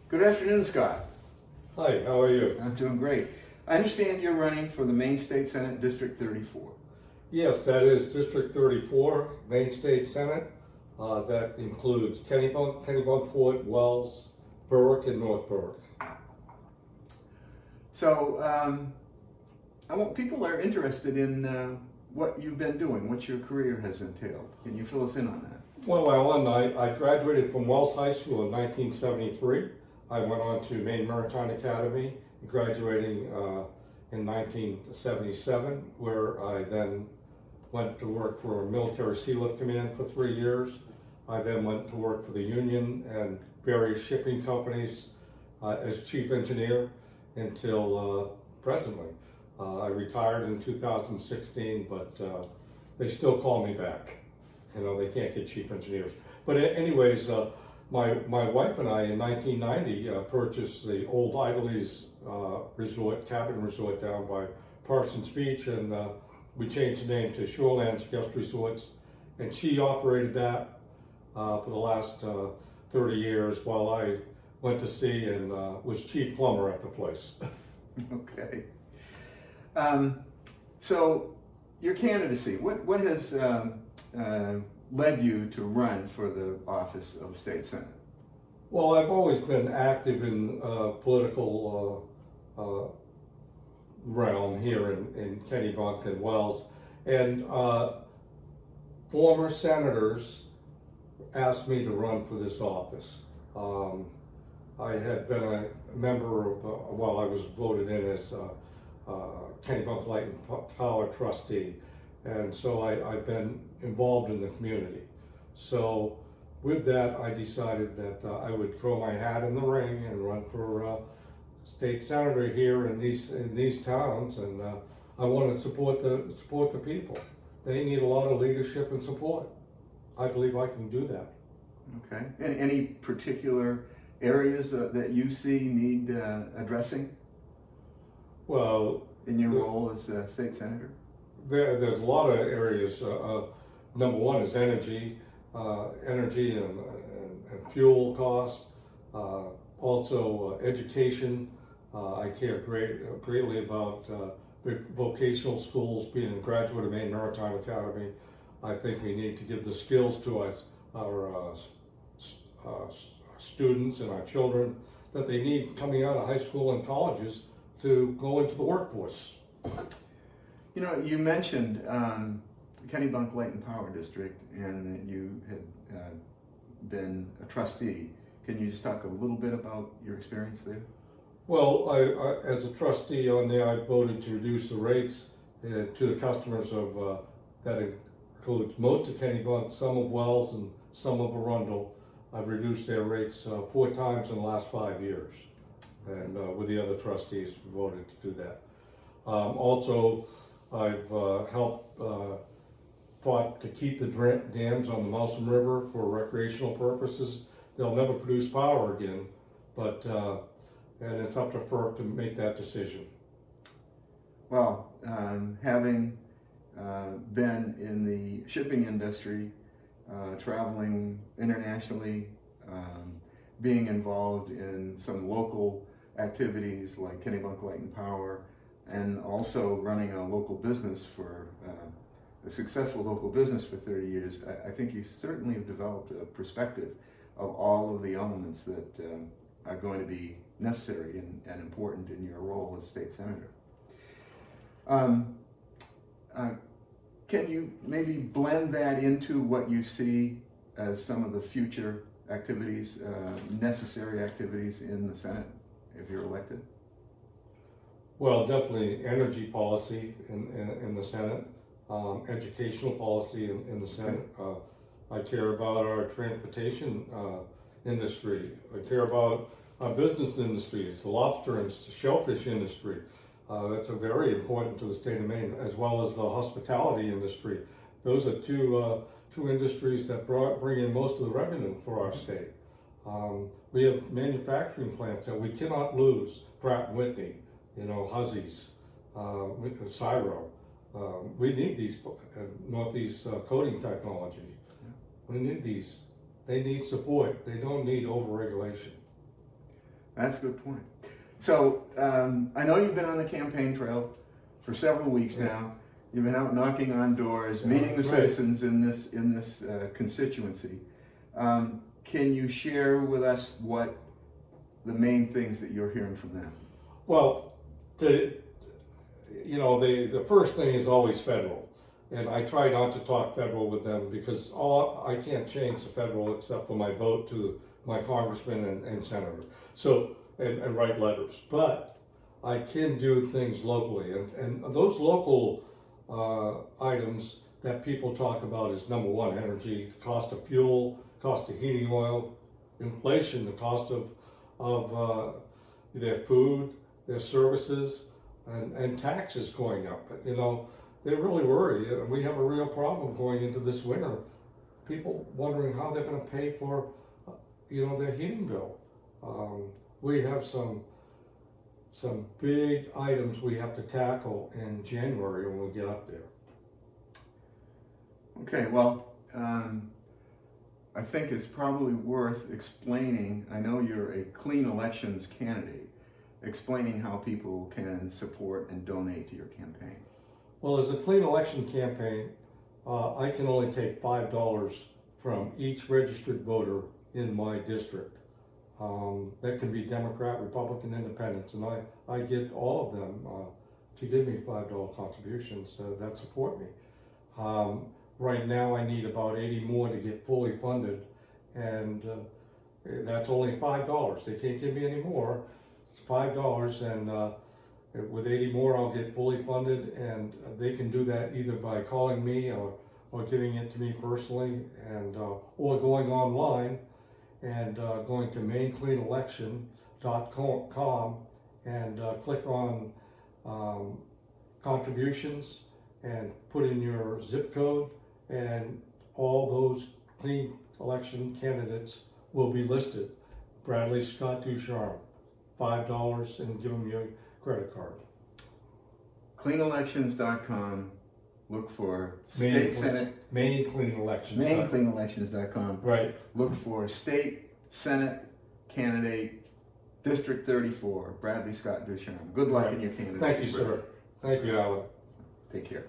Good afternoon, Scott. Hi, how are you? I'm doing great. I understand you're running for the Maine State Senate District 34. Yes, that is District 34, Maine State Senate. That includes Kennebunkport, Wells, Berwick, and North Berwick. So, people are interested in what you've been doing, what your career has entailed. Can you fill us in on that? Well, Alan, I graduated from Wells High School in 1973. I went on to Maine Maritime Academy, graduating in 1977, where I then went to work for a military sea lift command for 3 years. I then went to work for the Union and various shipping companies as chief engineer until presently. I retired in 2016, but they still call me back. You know, they can't get chief engineers. But anyways, my wife and I in 1990 purchased the old Idleys cabin resort down by Parsons Beach, and we changed the name to Shorelands Guest Resorts, and she operated that for the last 30 years while I went to sea and was chief plumber at the place. Okay. So, your candidacy, what has led you to run for the office of State Senate? Well, I've always been active in political realm here in Kennebunk and Wells, and former senators asked me to run for this office. I had been a member of, I was voted in as Kennebunk Light and Power trustee, and so I've been involved in the community. So with that, I decided that I would throw my hat in the ring and run for state senator here in these towns, and I want to support the people. They need a lot of leadership and support. I believe I can do that. Okay. Any particular areas that you see need addressing? Well, in your role as state senator? There's a lot of areas. Number one is energy and fuel costs. Also education. I care greatly about vocational schools. Being a graduate of Maine Maritime Academy, I think we need to give the skills to our students and our children that they need coming out of high school and colleges to go into the workforce. You know, you mentioned Kennebunk Light and Power District, and that you had been a trustee. Can you just talk a little bit about your experience there? Well, I as a trustee on there, I voted to reduce the rates to the customers of that includes most of Kennebunk, some of Wells, and some of Arundel. I've reduced their rates 4 times in the last 5 years, and with the other trustees voted to do that. Also, I've fought to keep the dams on the Mousom River for recreational purposes. They'll never produce power again, but and it's up to FERC to make that decision. Well, having been in the shipping industry, traveling internationally, being involved in some local activities like Kennebunk Light and Power, and also running a local business a successful local business for 30 years, I think you certainly have developed a perspective of all of the elements that are going to be necessary and important in your role as state senator. Can you maybe blend that into what you see as some of the future activities, necessary activities in the Senate if you're elected? Well, definitely energy policy in the Senate, educational policy in the Senate. I care about our transportation industry. I care about our business industries, the lobster and shellfish industry. That's very important to the state of Maine, as well as the hospitality industry. Those are two industries that bring in most of the revenue for our state. We have manufacturing plants that we cannot lose. Pratt & Whitney, Hussey's, Cyro. We need these Northeast coating technology. We need these. They need support. They don't need overregulation. That's a good point. So I know you've been on the campaign trail for several weeks now. You've been out knocking on doors, meeting the citizens in this constituency. Can you share with us what the main things that you're hearing from them? Well, the first thing is always federal, and I try not to talk federal with them because I can't change the federal except for my vote to my congressman and senator. So and write letters, but I can do things locally, and those local items that people talk about is number one, energy, the cost of fuel, cost of heating oil, inflation, the cost of their food, their services, and taxes going up. They really worry. We have a real problem going into this winter. People wondering how they're going to pay for, their heating bill. We have some big items we have to tackle in January when we get up there. Okay, well, I think it's probably worth explaining. I know you're a clean elections candidate, explaining how people can support and donate to your campaign. Well, as a clean election campaign, I can only take $5 from each registered voter in my district. That can be Democrat, Republican, Independents, and I get all of them to give me $5 contributions that support me. Right now I need about 80 more to get fully funded, and that's only $5. They can't give me any more. It's $5, and with 80 more I'll get fully funded, and they can do that either by calling me or giving it to me personally, and or going online and going to maincleanelection.com and click on contributions and put in your zip code, and all those clean election candidates will be listed. Bradley Scott Ducharme, $5, and give them your credit card. Cleanelections.com. Look for state senate. Maincleanelections.com. Right. Look for state senate candidate, District 34, Bradley Scott Ducharme. Good luck in your candidacy. Thank you, sir. Thank you, Alan. Take care.